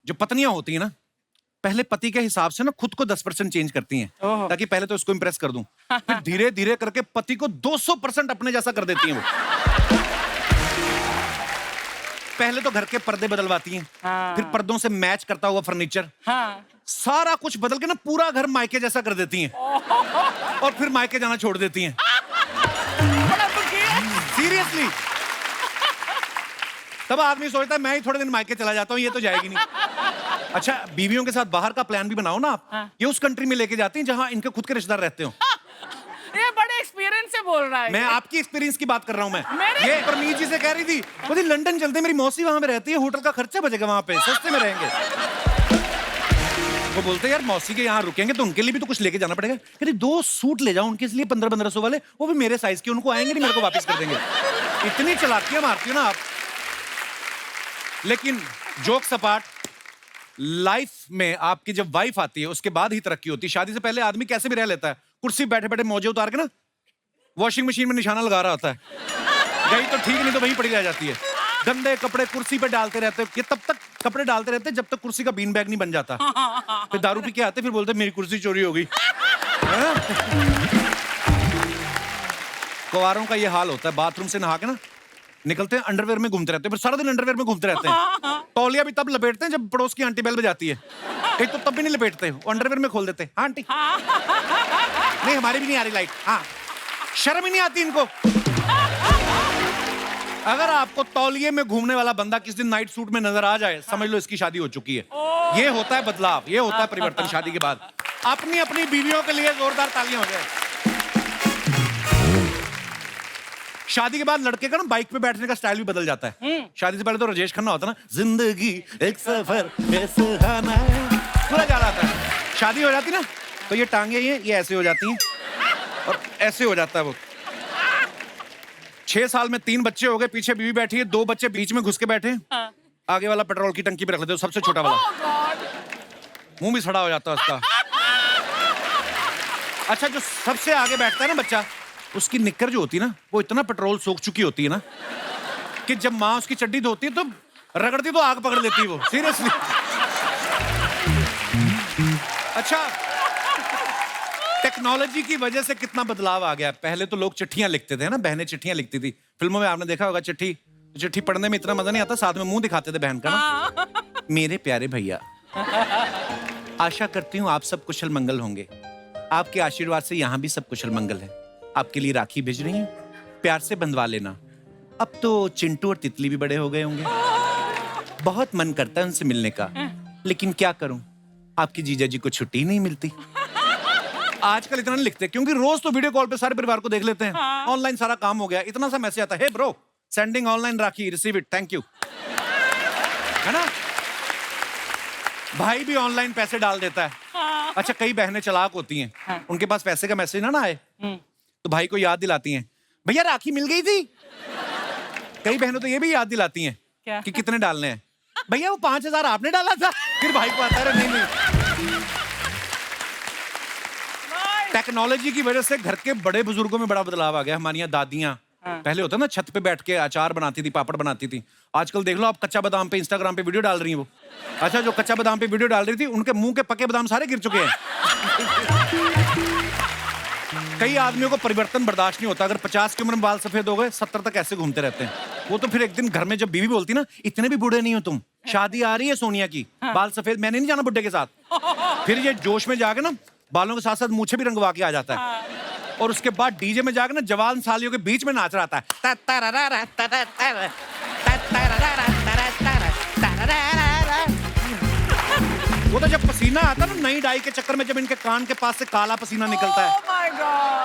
जो पत्नियां होती हैं ना, पहले पति के हिसाब से ना खुद को 10% चेंज करती हैं, ताकि पहले तो उसको इंप्रेस कर दूं, फिर धीरे धीरे करके पति को 200% अपने जैसा कर देती हैं वो। पहले तो घर के पर्दे बदलवाती हैं, फिर पर्दों से मैच करता हुआ फर्नीचर, सारा कुछ बदल के ना पूरा घर मायके जैसा कर देती हैं, और फिर मायके जाना छोड़ देती हैं। सीरियसली। तब आदमी सोचता है मैं ही थोड़े दिन मायके चला जाता हूँ, ये तो जाएगी नहीं। अच्छा, बीवियों के साथ बाहर का प्लान भी बनाओ ना आप। ये उस कंट्री में लेके जाती हैं जहां इनके खुद के रिश्तेदार रहते हो। ये बड़े एक्सपीरियंस से बोल रहा है। मैं आपकी एक्सपीरियंस की बात कर रहा हूं मैं। ये परमीत जी से कह रही थी, बोली लंदन चलते, मेरी मौसी वहां पे रहती है, होटल का खर्चा बचेगा वहां पे, सस्ते में रहेंगे। वो बोलते यार मौसी के यहाँ रुकेंगे तो उनके लिए भी तो कुछ लेके जाना पड़ेगा। कहती 2 सूट ले जाओ उनके लिए 1500 वाले, वो भी मेरे साइज के, उनको आएंगे नहीं, मेरे को वापस कर देंगे। इतनी चालाकियां मारती हो ना आप। लेकिन जोक्स अपार्ट, लाइफ में आपकी जब वाइफ आती है उसके बाद ही तरक्की होती है। शादी से पहले आदमी कैसे भी रह लेता है, कुर्सी बैठे बैठे मौजे उतार के ना वॉशिंग मशीन में निशाना लगा रहा होता है, गई तो ठीक नहीं तो वहीं पड़ी रह जाती है। गंदे कपड़े कुर्सी पे डालते रहते हैं, ये तब तक कपड़े डालते रहते हैं जब तक कुर्सी का बीन बैग नहीं बन जाता। फिर दारू पी के आते, फिर बोलते मेरी कुर्सी चोरी हो गई। कुंवारों का ये हाल होता है, बाथरूम से नहा के ना निकलते हैं, अंडरवेयर में घूमते रहते हैं, फिर सारा दिन अंडरवेयर में घूमते रहते हैं। तौलिया भी तब लपेटते हैं जब पड़ोस की आंटी बेल बजाती है, एक तो तब भी नहीं लपेटते, अंडरवेयर में खोल देते हैं। हाँ आंटी, नहीं हमारी भी नहीं आ रही लाइट। हाँ, शर्म ही नहीं आती इनको। अगर आपको तौलिए में घूमने वाला बंदा किस दिन नाइट सूट में नजर आ जाए, समझ लो इसकी शादी हो चुकी है। ये होता है बदलाव, ये होता है परिवर्तन शादी के बाद। अपनी अपनी बीवियों के लिए जोरदार तालियां हो जाए। शादी के बाद लड़के का ना बाइक पे बैठने का स्टाइल भी बदल जाता है। शादी से पहले तो राजेश खन्ना होता ना, जिंदगी एक सफर बेसुहाना पूरा जा रहा था। शादी हो जाती ना तो ये टांगे ये ऐसे हो जाती हैं और ऐसे हो जाता है वो। 6 साल में 3 बच्चे हो गए, पीछे बीवी बैठी है, 2 बच्चे बीच में घुस के बैठे। आगे वाला पेट्रोल की टंकी पे रख लेते हो, सबसे छोटा वाला। मुंह भी सड़ा हो जाता है उसका। अच्छा, जो सबसे आगे बैठता है ना बच्चा, उसकी निक्कर जो होती है ना, वो इतना पेट्रोल सोख चुकी होती है ना कि जब माँ उसकी चड्डी धोती है तो रगड़ती तो आग पकड़ लेती है वो। सीरियसली। अच्छा, टेक्नोलॉजी की वजह से कितना बदलाव आ गया। पहले तो लोग चिट्ठियां लिखते थे ना, बहनें चिट्ठियां लिखती थी। फिल्मों में आपने देखा होगा चिट्ठी पढ़ने में इतना मजा नहीं आता, साथ में मुंह दिखाते थे बहन का ना। मेरे प्यारे भैया, आशा करती हूँ आप सब कुशल मंगल होंगे। आपके आशीर्वाद से यहाँ भी सब कुशल मंगल है। आपके लिए राखी भेज रही हूँ, प्यार से बंधवा लेना। अब तो चिंटू और तितली भी बड़े हो गए होंगे, बहुत मन करता है उनसे मिलने का, लेकिन क्या करूं, आपकी जीजा जी को छुट्टी नहीं मिलती। आजकल इतना नहीं लिखते क्योंकि रोज तो वीडियो कॉल पे सारे परिवार को देख लेते हैं। ऑनलाइन सारा काम हो गया, इतना सा मैसेज आता है, hey bro sending online rakhi, receive it, thank you, है ना। भाई भी ऑनलाइन पैसे डाल देता है। अच्छा, कई बहनें चालाक होती हैं, उनके पास पैसे का मैसेज ना आए तो भाई को याद दिलाती हैं, भैया राखी मिल गई थी। कई बहनों तो ये भी याद दिलाती हैं कि कितने डालने हैं। भैया वो 5000 आपने डाला था, फिर भाई को आता है नहीं। टेक्नोलॉजी की वजह से घर के बड़े बुजुर्गों में बड़ा बदलाव आ गया। हमारी दादियां पहले होता ना छत पे बैठ के अचार बनाती थी, पापड़ बनाती थी। आजकल देख लो आप, कच्चा बादाम पे इंस्टाग्राम पे वीडियो डाल रही हैं वो। अच्छा, जो कच्चा बादाम पे वीडियो डाल रही थी उनके मुंह के पके बादाम सारे गिर चुके हैं। कई आदमियों को परिवर्तन बर्दाश्त नहीं होता। अगर 50 की उम्र में बाल सफेद हो गए, 70 तक ऐसे घूमते रहते हैं वो। तो फिर एक दिन घर में जब बीवी बोलती ना, इतने भी बूढ़े नहीं हो तुम, शादी आ रही है सोनिया की, बाल सफेद, मैंने नहीं जाना बुड्ढे के साथ। फिर ये जोश में जाके ना बालों के साथ साथ मूछे भी रंगवा के आ जाता है, और उसके बाद डीजे में जाके ना जवान सालियों के बीच में नाच रहा था। वो तो जब पसीना आता है ना, नई डाई के चक्कर में जब इनके कान के पास से काला पसीना निकलता है,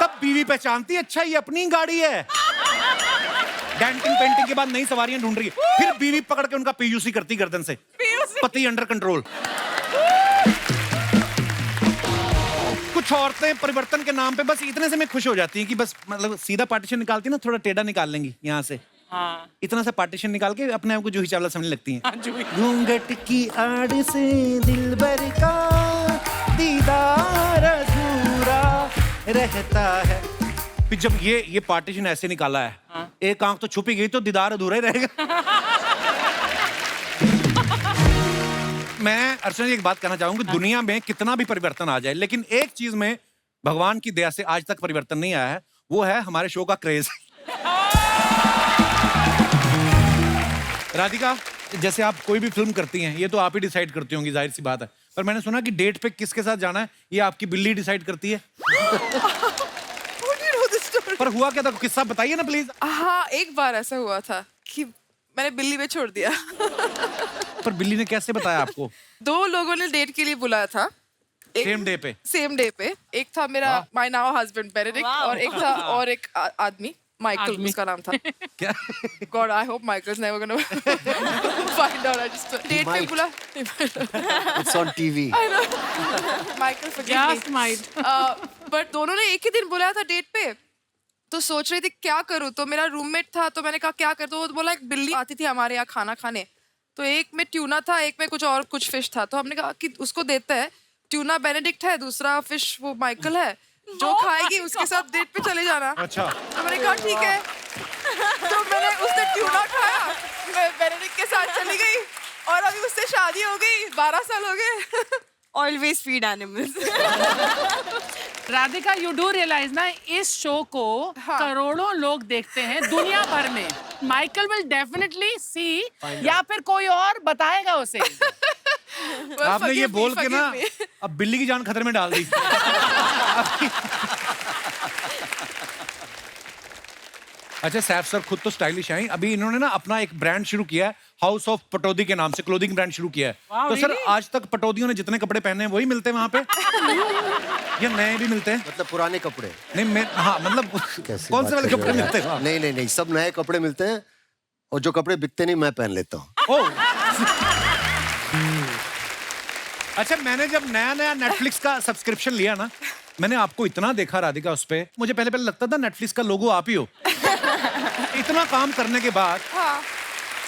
तब बीवी पहचानती है, अच्छा ये अपनी गाड़ी है। डेंटिंग पेंटिंग के बाद नई सवारियां ढूंढ रही है, फिर बीवी पकड़ के उनका पीयूसी करती गर्दन से, पति अंडर कंट्रोल। कुछ औरतें परिवर्तन के नाम पे बस इतने से में खुश हो जाती हैं कि बस मतलब सीधा पार्टीशन निकालती ना, थोड़ा टेढ़ा निकाल लेंगी यहाँ से। हाँ। इतना सा पार्टीशन निकाल के अपने आप को जूही चावला समझने लगती हैं। घूंघट की आड़ से दिलबर का दीदार अधूरा रहता है। फिर जब ये पार्टीशन ऐसे निकाला है, हाँ? एक आंख तो छुपी गई तो दीदार अधूरा ही रहेगा। मैं अर्चना जी एक बात कहना चाहूंगा, दुनिया में कितना भी परिवर्तन आ जाए, लेकिन एक चीज में भगवान की दया से आज तक परिवर्तन नहीं आया है, वो है हमारे शो का क्रेज। राधिका, जैसे आप कोई भी फिल्म करती हैं, ये तो आप ही डिसाइड करती होंगी, जाहिर सी बात है, पर मैंने सुना कि डेट पे किसके साथ जाना है ये आपकी बिल्ली डिसाइड करती है। पर हुआ क्या था, किस्सा बताइए ना प्लीज। हाँ, एक बार ऐसा हुआ था कि मैंने बिल्ली पे छोड़ दिया। पर बिल्ली ने कैसे बताया आपको? 2 लोगों ने डेट के लिए बुलाया था। सेम डे पे? सेम डे पे। एक था मेरा माय नाउ हस्बैंड बेनेडिक्ट, और एक था और एक आदमी माइकल, उसका नाम था। क्या? God, I hope Michael's never gonna find out. I just date पे बुला। It's on TV. I know. Michael, forgive me. Just might. But दोनों ने एक ही दिन बुलाया था डेट पे, तो सोच रही थी क्या करूँ, तो मेरा रूममेट था, तो मैंने कहा क्या कर, तो वो बोला एक बिल्ली आती थी हमारे यहाँ खाना खाने, तो एक में ट्यूना था, एक में कुछ फिश था, तो हमने कहा कि उसको देते हैं, ट्यूना बेनेडिक्ट है, दूसरा फिश वो माइकल है, जो खाएगी उसके साथ डेट पे चले जाना। अच्छा। तो मैंने कहा ठीक है, तो मैंने उसने ट्यूना खाया, मैं बेनेडिक्ट के साथ चली गई, और अभी उससे शादी हो गई, 12 साल हो गए। Always feed animals. Radhika, you do realise ना, इस शो को करोड़ों लोग देखते हैं दुनिया भर में। माइकल विल डेफिनेटली सी, या फिर कोई और बताएगा उसे। आपने ये बोल के ना अब बिल्ली की जान खतरे में डाल दी। अच्छा, सैफ सर खुद तो स्टाइलिश हैं, अभी इन्होंने ना अपना एक ब्रांड शुरू किया है, हाउस ऑफ पटौदी के नाम से क्लोथिंग ब्रांड शुरू किया है। तो सर, आज तक पटौदियों ने जितने कपड़े पहने हैं वही मिलते हैं वहाँ पे, या नए भी मिलते हैं? मतलब पुराने कपड़े? नहीं, मैं हाँ मतलब कौन से वाले कपड़े मिलते हैं? नहीं, सब नए कपड़े मिलते हैं, और जो कपड़े बिकते नहीं मैं पहन लेता हूँ। ओह। अच्छा, मैंने जब नया नेटफ्लिक्स का सब्सक्रिप्शन लिया ना, मैंने आपको इतना देखा राधिका उस पे, मुझे पहले लगता था नेटफ्लिक्स का लोगो आप ही हो। इतना काम करने के बाद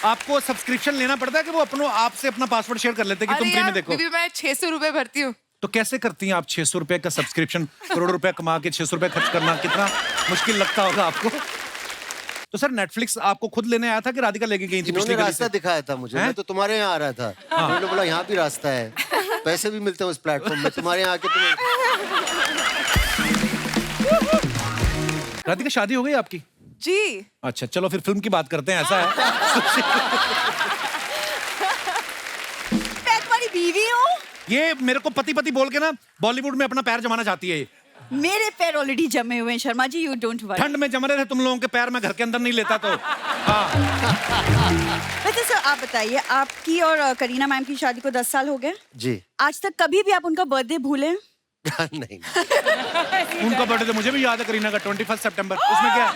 आपको सब्सक्रिप्शन लेना पड़ता है कि वो अपनों आपसे अपना पासवर्ड शेयर कर लेते हैं कि तुम फ्री में देखो? बीबी, मैं 600 रुपए भरती हूँ। तो कैसे करती हैं आप 600 रुपए का सब्सक्रिप्शन? करोड़ रुपए कमा के 600 रुपए खर्च करना कितना मुश्किल लगता होगा आपको। तो सर, नेटफ्लिक्स आपको खुद लेने आया था कि राधिका लेके गई थी? इन्होंने रास्ता दिखाया था मुझे, मैं तो तुम्हारे यहाँ आ रहा था, उन्होंने बोला यहाँ भी रास्ता है, पैसे भी मिलते हैं उस प्लेटफॉर्म में, तुम्हारे यहाँ आके तुम्हें। राधिका, शादी हो गई आपकी? जी। अच्छा, चलो फिर फिल्म की बात करते हैं, ऐसा है। मैं तुम्हारी बीवी हूँ। ये मेरे को पति पति बोल के ना बॉलीवुड में अपना पैर जमाना चाहती है ये। मेरे पैर ऑलरेडी जमे हुए हैं Sharma ji, you don't worry. ठंड में जम रहे थे तुम लोगों के पैर, मैं घर के अंदर नहीं लेता तो। हाँ। वैसे सर, आप बताइए, आपकी और करीना मैम की शादी को 10 साल हो गए जी। आज तक कभी भी आप उनका बर्थडे भूले? नहीं। उनका बर्थडे तो मुझे भी याद है, करीना का 21 सितंबर। उसमें क्या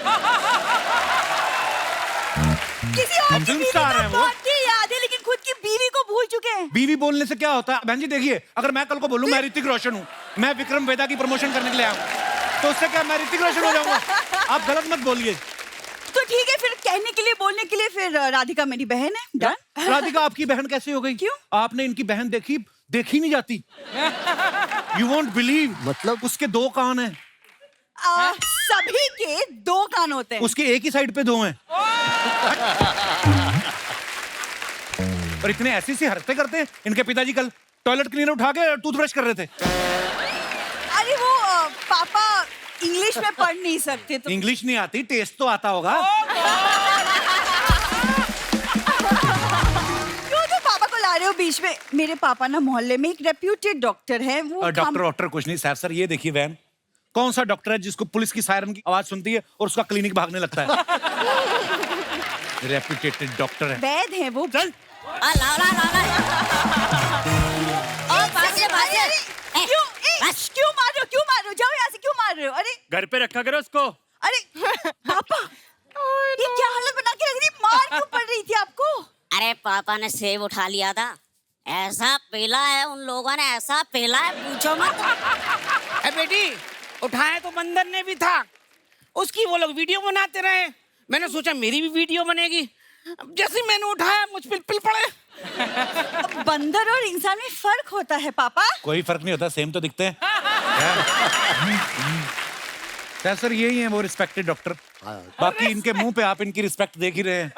किसी और हम की फिल्म बीवी स्टार का हैं वो। बर्थडे याद है, लेकिन खुद की बीवी को भूल चुके हैं। बीवी बोलने से क्या होता है बहन जी? देखिए, अगर मैं कल को बोलूं मैं ऋतिक रोशन हूँ, मैं विक्रम वेदा की प्रमोशन करने के लिए आया हूँ, तो उससे क्या मैं ऋतिक रोशन हो जाऊंगा? आप गलत मत बोलिए। तो ठीक है, फिर कहने के लिए, बोलने के लिए, फिर राधिका मेरी बहन है। डन। राधिका आपकी बहन कैसे हो गई? क्यों? आपने इनकी बहन देखी नहीं जाती। यू वोंट बिलीव, मतलब उसके 2 कान हैं। सभी के 2 कान होते हैं। उसके एक ही साइड पे 2 हैं। और इतने ऐसी सी हरकतें करते हैं। इनके पिताजी कल टॉयलेट क्लीनर उठा के टूथब्रश कर रहे थे। अरे वो पापा इंग्लिश में पढ़ नहीं सकते तो। इंग्लिश नहीं आती, टेस्ट तो आता होगा। क्यों तो पापा को ला रहे हो बीच में? मेरे पापा ना मोहल्ले में एक रेप्यूटेड डॉक्टर है। वो डॉक्टर कुछ नहीं सैफ सर, ये देखिए वैन, कौन सा डॉक्टर है जिसको पुलिस की सायरन की आवाज सुनती है और उसका क्लिनिक भागने लगता है? रेप्यूटेड डॉक्टर है। वैद है वो। चल। क्यों मार रहे हो? क्यों मार रहे हो? जाओ यहाँ से, क्यों मार रहे हो? अरे घर पे रखा करो उसको। अरे पापा, ये क्या हालत बना के रख दी? मार क्यों पड़ रही थी आपको? अरे पापा ने सेब उठा लिया था, ऐसा पेला है उन लोगों ने, ऐसा पेला है पूछो मत। ए बेटी, उठाया तो बंदर ने भी था, उसकी वो लोग वीडियो बनाते रहे, मैंने सोचा मेरी भी वीडियो बनेगी, जैसे मैंने उठाया मुझ पे पिल पड़े। बंदर और इंसान में फर्क होता है पापा। कोई फर्क नहीं होता, सेम तो दिखते हैं। सर यही है वो रिस्पेक्टेड डॉक्टर। बाकी इनके मुंह पे आप इनकी रिस्पेक्ट देख ही रहे हैं।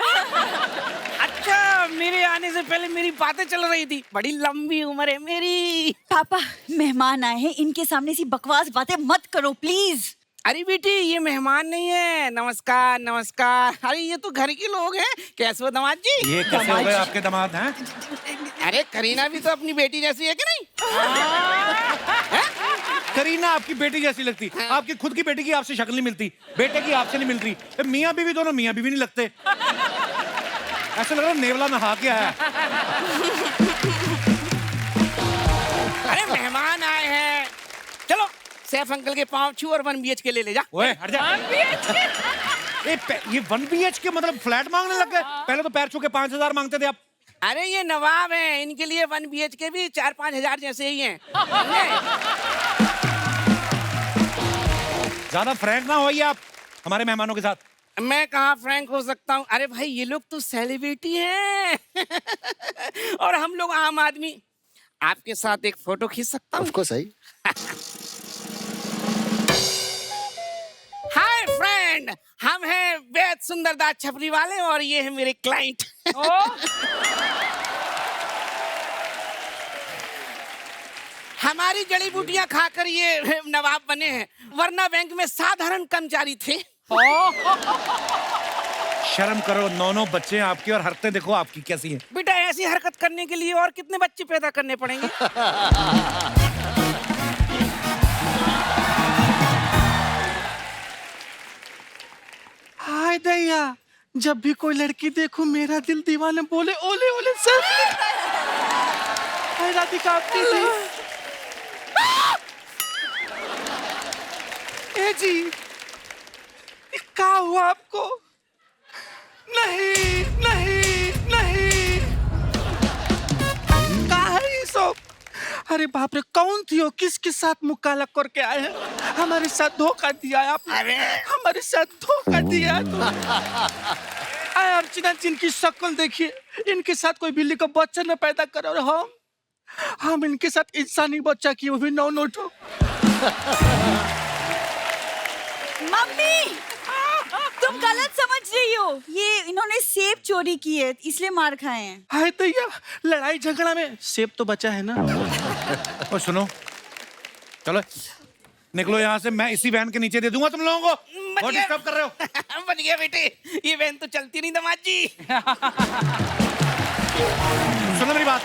अच्छा, मेरे आने आने से पहले मेरी बातें चल रही थी, बड़ी लंबी उम्र है मेरी। पापा मेहमान आए हैं, इनके सामने ऐसी बकवास बातें मत करो प्लीज। अरे बेटी ये मेहमान नहीं है, नमस्कार नमस्कार। अरे ये तो घर के लोग हैं। कैसे हो दामाद जी? ये कैसे हो गए आपके दामाद हैं? अरे करीना भी तो अपनी बेटी जैसी है कि नहीं? करीना आपकी बेटी जैसी लगती, आपकी खुद की बेटी की आपसे शक्ल नहीं मिलती, बेटे की आपसे नहीं मिल रही। मियाँ बीवी दोनों मियाँ बीवी नहीं लगते, ऐसा लग रहा है नेवला नहा के आया। अरे मेहमान आए हैं, चलो सैफ अंकल के पाँव छू और 1 BHK ले ले जा। ओए हट जा। ये 1 BHK मतलब फ्लैट मांगने लग गए? पहले तो पैर छू के 5,000 मांगते थे आप। अरे ये नवाब हैं, इनके लिए 1 BHK भी 4-5 हजार जैसे ही हैं। ज्यादा फ्रैंक ना होइए आप हमारे मेहमानों के साथ। मैं कहाँ फ्रैंक हो सकता हूँ? अरे भाई ये लोग तो सेलिब्रिटी हैं और हम लोग आम आदमी। आपके साथ एक फोटो खींच सकता हूँ? ऑफ कोर्स सही। हाय फ्रेंड, हम हैं बेहद सुंदरदास छपरी वाले और ये है मेरे क्लाइंट। हमारी जड़ी बूटियां खाकर ये नवाब बने हैं, वरना बैंक में साधारण कर्मचारी थे। शर्म करो, 9 बच्चे हैं आपके और हरकतें देखो आपकी कैसी हैं। बेटा ऐसी हरकत करने के लिए और कितने बच्चे पैदा करने पड़ेंगे? हाय दैया, जब भी कोई लड़की देखूं मेरा दिल दीवाने बोले ओले ओले सर। हाय राधिका आपकी थी। ए जी, क्या हुआ आपको? नहीं नहीं नहीं, कहाँ है ये सब? अरे बाप रे, कौन थी वो? किसके साथ मुकाला करके आए हैं? हमारे साथ धोखा दिया है आपने। अरे हमारे साथ धोखा दिया है। आय अर्चना, जिनकी शक्ल देखिए, इनके साथ कोई बिल्ली का बच्चा न पैदा करे और हम इनके साथ इंसानी बच्चा की, वो भी 9 ठो। मम्मी तुम गलत समझ रही हो, ये इन्होंने सेब चोरी की है इसलिए मार खाए हैं। हाय दैया, लड़ाई झगड़ा में सेब तो बचा है ना। और सुनो, चलो निकलो यहाँ से, मैं इसी वैन के नीचे दे दूंगा तुम लोगों को। बहुत डिस्टर्ब कर रहे हो। बच गया बेटे, ये वैन तो चलती नहीं दामाद जी। सुनो मेरी बात।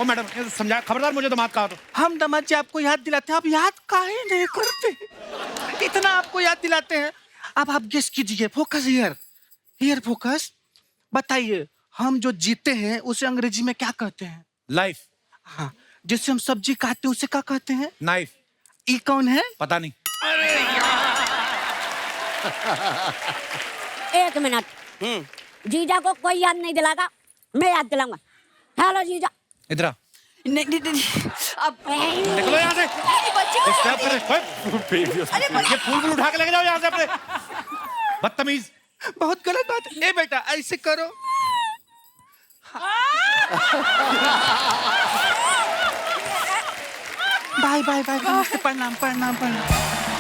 ओ मैडम, ये समझा, खबरदार मुझे दामाद कहा तो। हम दामाद जी आपको याद दिलाते हैं, आप याद काहे नहीं करते? इतना आपको याद दिलाते हैं। अब आप गेस कीजिए, फोकस हियर फोकस। बताइए, हम जो जीते हैं उसे अंग्रेजी में क्या कहते हैं? लाइफ। हाँ, जिससे हम सब्जी काटते हैं उसे क्या कहते हैं? नाइफ। ई कौन है? पता नहीं। एक मिनट, जीजा को कोई याद नहीं दिलागा, मैं याद दिलाऊंगा। हेलो जीजा। इधर आ। नहीं, अब निकलो यहाँ से। बच्चे को स्टॉप करें। ये फूल उठा के लेके जाओ यहाँ से अपने, बदतमीज। बहुत गलत बात है। ए बेटा, ऐसे करो। बाय बाय बाय, प्रणाम प्रणाम प्रणाम।